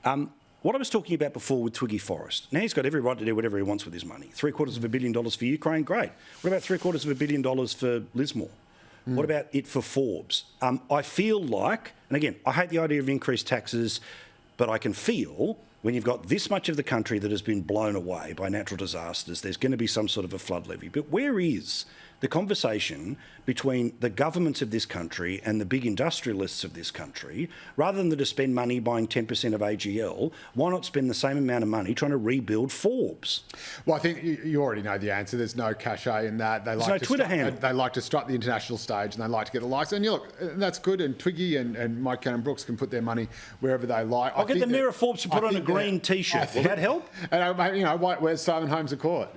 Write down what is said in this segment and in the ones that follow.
What I was talking about before with Twiggy Forrest, now he's got every right to do whatever he wants with his money. $750 million for Ukraine, great. What about $750 million for Lismore? What about it for Forbes? I feel like, and again, I hate the idea of increased taxes, but I can feel when you've got this much of the country that has been blown away by natural disasters, there's going to be some sort of a flood levy. But where is the conversation between the governments of this country and the big industrialists of this country? Rather than to spend money buying 10% of AGL, why not spend the same amount of money trying to rebuild Forbes? Well, I think you already know the answer. There's no cachet in that. There's no Twitter handle. They like to strut the international stage and they like to get the likes. And look, that's good. And Twiggy and Mike Cannon-Brookes can put their money wherever they like. I'll get the Mayor of Forbes to put on a green T-shirt. Will that help? And where's Simon Holmes a court?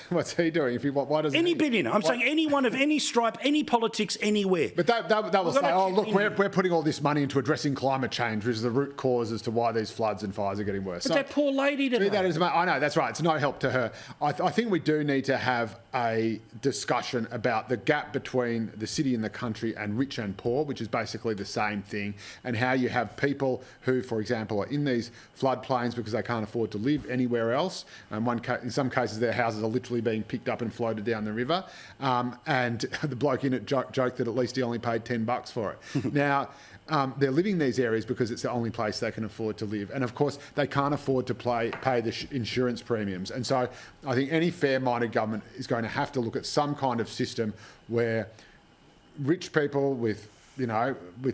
What's he doing? Why doesn't any billionaire? I'm saying anyone of any stripe, any politics, anywhere. But that will say, oh, look, we're putting all this money into addressing climate change, which is the root cause as to why these floods and fires are getting worse. But that poor lady today. I know, that's right. It's no help to her. I think we do need to have a discussion about the gap between the city and the country and rich and poor, which is basically the same thing, and how you have people who, for example, are in these floodplains because they can't afford to live anywhere else. In some cases, their houses are literally being picked up and floated down the river. And the bloke in it joked that at least he only paid $10 for it. Now, they're living in these areas because it's the only place they can afford to live. And of course, they can't afford to pay the insurance premiums. And so I think any fair-minded government is going to have to look at some kind of system where rich people with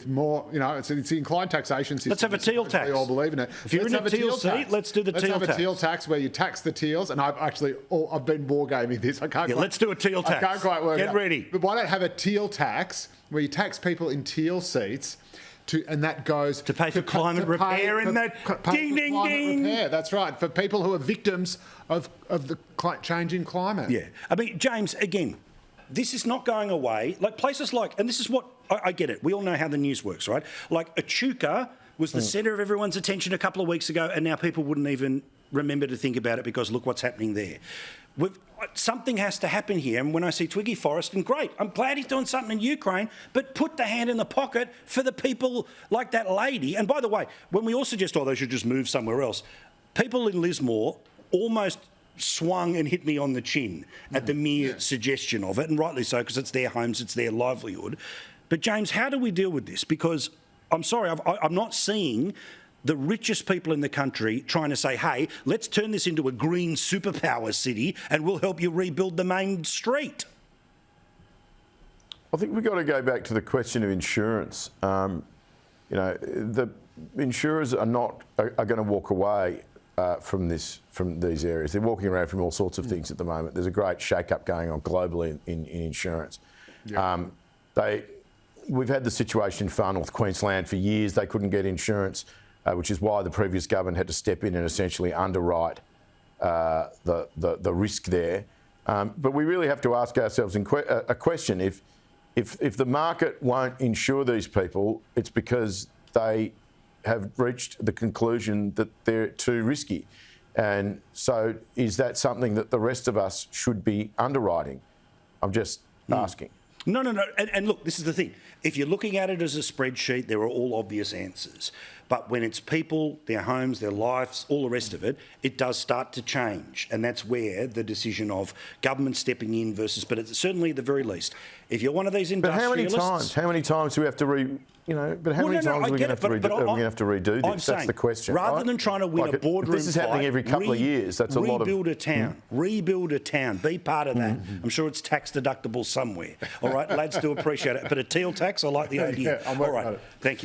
more, it's the inclined taxation system. Let's have a Teal tax. We all believe in it. If you're in a Teal seat, let's do the Teal tax. Let's have a Teal tax where you tax the Teals, and I've been wargaming this. Let's do a Teal tax. I can't quite work it out. Get ready. But why not have a Teal tax where you tax people in Teal seats, and that goes to pay for climate repair and that ding, ding, ding. Repair. That's right, for people who are victims of the changing climate. Yeah. I mean, James, again, this is not going away. Like places like, and this is what, I get it. We all know how the news works, right? Like Echuca was the centre of everyone's attention a couple of weeks ago, and now people wouldn't even remember to think about it because look what's happening there. Something has to happen here, and when I see Twiggy Forrest, and great, I'm glad he's doing something in Ukraine, but put the hand in the pocket for the people like that lady. And by the way, when we all suggest, they should just move somewhere else, people in Lismore almost swung and hit me on the chin at the mere suggestion of it, and rightly so, because it's their homes, it's their livelihood. But James, how do we deal with this? Because I'm sorry, I'm not seeing the richest people in the country trying to say, hey, let's turn this into a green superpower city and we'll help you rebuild the main street. I think we've got to go back to the question of insurance. The insurers are going to walk away from these areas. They're walking around from all sorts of things at the moment. There's a great shake-up going on globally in insurance. Yeah. We've had the situation in far north Queensland for years. They couldn't get insurance, which is why the previous government had to step in and essentially underwrite the risk there. But we really have to ask ourselves a question. If the market won't insure these people, it's because they have reached the conclusion that they're too risky. And so is that something that the rest of us should be underwriting? I'm just asking. No. And look, this is the thing. If you're looking at it as a spreadsheet, there are all obvious answers. But when it's people, their homes, their lives, all the rest of it, it does start to change. And that's where the decision of government stepping in versus, but it's certainly at the very least, if you're one of these industrialists... But how many times do we have to but how many times are we going to have to redo this? That's the question. Rather than trying to win a boardroom fight, this is happening every couple of years. That's a lot of... Rebuild a town. Rebuild a town. Be part of that. I'm sure it's tax deductible somewhere. All right, lads, do appreciate it. But a Teal tax, I like the idea. Yeah, all right, thank you.